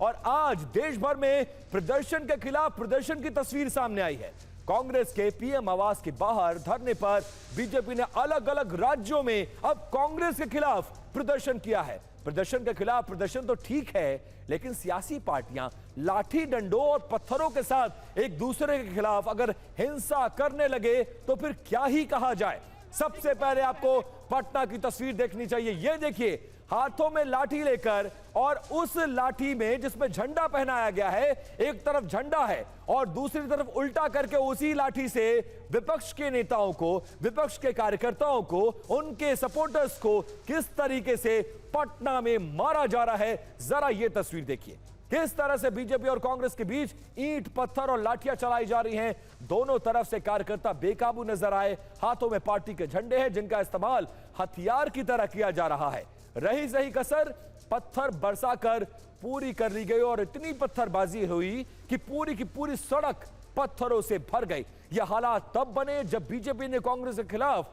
और आज देश भर में प्रदर्शन के खिलाफ प्रदर्शन की तस्वीर सामने आई है। कांग्रेस के पीएम आवास के बाहर धरने पर बीजेपी ने अलग अलग राज्यों में अब कांग्रेस के खिलाफ प्रदर्शन किया है। प्रदर्शन के खिलाफ प्रदर्शन तो ठीक है, लेकिन सियासी पार्टियां लाठी डंडों और पत्थरों के साथ एक दूसरे के खिलाफ अगर हिंसा करने लगे तो फिर क्या ही कहा जाए। सबसे पहले आपको पटना की तस्वीर देखनी चाहिए। यह देखिए, हाथों में लाठी लेकर और उस लाठी में जिसमें झंडा पहनाया गया है, एक तरफ झंडा है और दूसरी तरफ उल्टा करके उसी लाठी से विपक्ष के नेताओं को, विपक्ष के कार्यकर्ताओं को, उनके सपोर्टर्स को किस तरीके से पटना में मारा जा रहा है। जरा यह तस्वीर देखिए, किस तरह से बीजेपी और कांग्रेस के बीच ईंट पत्थर और लाठियां चलाई जा रही हैं। दोनों तरफ से कार्यकर्ता बेकाबू नजर आए। हाथों में पार्टी के झंडे हैं जिनका इस्तेमाल हथियार की तरह किया जा रहा है। रही सही कसर पत्थर बरसाकर पूरी कर ली गई और इतनी पत्थरबाजी हुई कि पूरी की पूरी सड़क पत्थरों से भर गई। यह हालात तब बने जब बीजेपी ने कांग्रेस के खिलाफ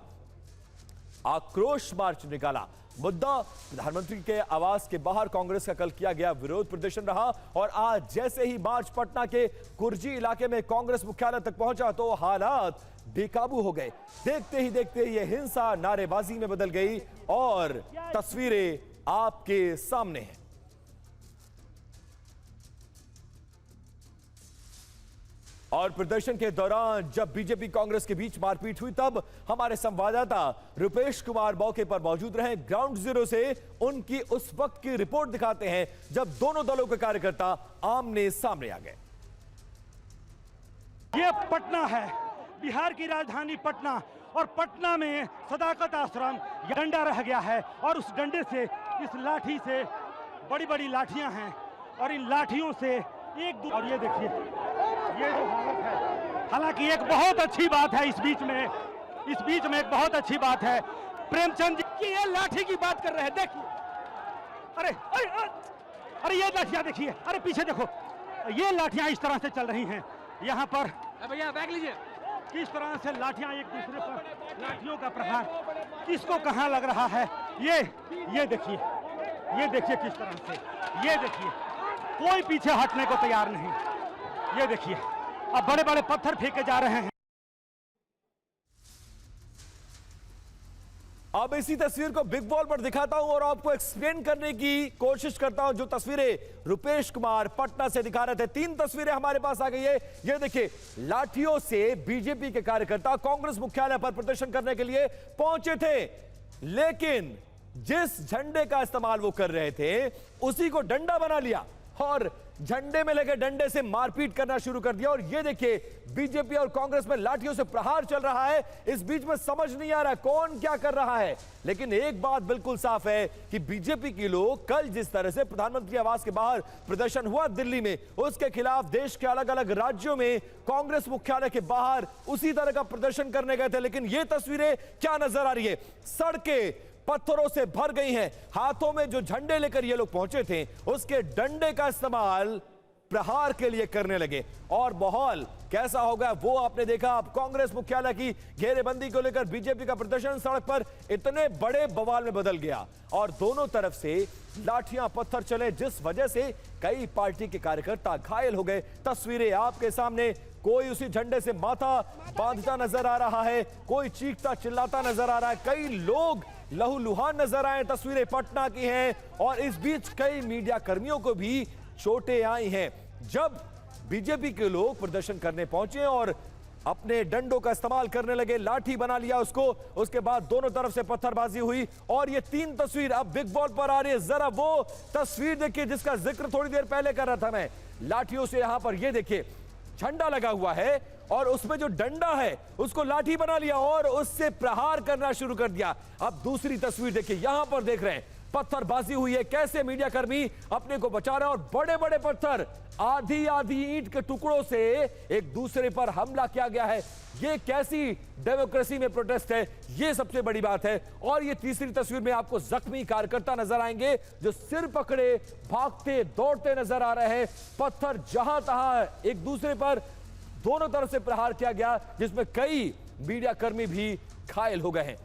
आक्रोश मार्च निकाला। मुद्दा प्रधानमंत्री के आवास के बाहर कांग्रेस का कल किया गया विरोध प्रदर्शन रहा और आज जैसे ही मार्च पटना के कुर्जी इलाके में कांग्रेस मुख्यालय तक पहुंचा तो हालात बेकाबू हो गए। देखते ही देखते यह हिंसा नारेबाजी में बदल गई और तस्वीरें आपके सामने हैं। और प्रदर्शन के दौरान जब बीजेपी कांग्रेस के बीच मारपीट हुई तब हमारे संवाददाता रुपेश कुमार मौके पर मौजूद रहे। ग्राउंड जीरो से उनकी उस वक्त की रिपोर्ट दिखाते हैं जब दोनों दलों के कार्यकर्ता आमने सामने आ गए। ये पटना है, बिहार की राजधानी पटना, और पटना में सदाकत आश्रम डंडा रह गया है और उस डंडे से, इस लाठी से, बड़ी बड़ी लाठियां हैं और इन लाठियों से और ये देखिए ये जो हालत है। हालांकि एक बहुत अच्छी बात है इस बीच में एक बहुत अच्छी बात है प्रेमचंद जी की ये लाठी की बात कर रहे हैं। देखिए, अरे अरे अरे, अरे ये लाठियां देखिए, अरे पीछे देखो, ये लाठियां इस तरह से चल रही हैं यहाँ पर। भैया बैग लीजिए। किस तरह से लाठियां एक दूसरे पर, लाठियों का प्रहार किसको कहां लग रहा है। ये देखिए किस तरह से, ये देखिए कोई पीछे हटने को तैयार नहीं। ये देखिए अब बड़े बड़े पत्थर फेंके जा रहे हैं। अब इसी तस्वीर को बिग बॉल पर दिखाता हूं और आपको एक्सप्लेन करने की कोशिश करता हूं। जो तस्वीरें रुपेश कुमार पटना से दिखा रहे थे, 3 तस्वीरें हमारे पास आ गई है। ये देखिए, लाठियों से बीजेपी के कार्यकर्ता कांग्रेस मुख्यालय पर प्रदर्शन करने के लिए पहुंचे थे, लेकिन जिस झंडे का इस्तेमाल वो कर रहे थे उसी को डंडा बना लिया और झंडे में लगे डंडे से मारपीट करना शुरू कर दिया। और ये देखिए, बीजेपी और कांग्रेस में लाठियों से प्रहार चल रहा है। इस बीच में समझ नहीं आ रहा कौन क्या कर रहा है, लेकिन एक बात बिल्कुल साफ है कि बीजेपी के लोग कल जिस तरह से प्रधानमंत्री आवास के बाहर प्रदर्शन हुआ दिल्ली में, उसके खिलाफ देश के अलग अलग राज्यों में कांग्रेस मुख्यालय के बाहर उसी तरह का प्रदर्शन करने गए थे। लेकिन ये तस्वीरें क्या नजर आ रही है, सड़कें पत्थरों से भर गई हैं। हाथों में जो झंडे लेकर ये लोग पहुंचे थे उसके डंडे का इस्तेमाल प्रहार के लिए करने लगे और माहौल कैसा होगा वो आपने देखा। अब कांग्रेस मुख्यालय की घेरेबंदी को लेकर बीजेपी का प्रदर्शन सड़क पर इतने बड़े बवाल में बदल गया और दोनों तरफ से लाठियां पत्थर चले, जिस वजह से कई पार्टी के कार्यकर्ता घायल हो गए। तस्वीरें आपके सामने, कोई उसी झंडे से माथा बांधता नजर आ रहा है, कोई चीखता चिल्लाता नजर आ रहा है, कई लोग लहूलुहान नजर आए। तस्वीरें पटना की हैं और इस बीच कई मीडिया कर्मियों को भी चोटें आई हैं। जब बीजेपी के लोग प्रदर्शन करने पहुंचे और अपने डंडों का इस्तेमाल करने लगे, लाठी बना लिया उसको, उसके बाद दोनों तरफ से पत्थरबाजी हुई और ये 3 तस्वीर अब बिग बॉल पर आ रही है। जरा वो तस्वीर देखिए जिसका जिक्र थोड़ी देर पहले कर रहा था मैं। लाठियों से यहां पर ये देखिए झंडा लगा हुआ है और उसमें जो डंडा है उसको लाठी बना लिया और उससे प्रहार करना शुरू कर दिया। अब दूसरी तस्वीर देखिए, यहां पर देख रहे हैं पत्थरबाजी हुई है, कैसे मीडिया कर्मी अपने को बचा रहे हैं और बड़े बड़े पत्थर, आधी आधी ईंट के टुकड़ों से एक दूसरे पर हमला किया गया है। ये कैसी डेमोक्रेसी में प्रोटेस्ट है, ये सबसे बड़ी बात है। और ये तीसरी तस्वीर में आपको जख्मी कार्यकर्ता नजर आएंगे जो सिर पकड़े भागते दौड़ते नजर आ रहे हैं। पत्थर जहां तहां एक दूसरे पर दोनों तरफ से प्रहार किया गया, जिसमें कई मीडिया कर्मी भी घायल हो गए हैं।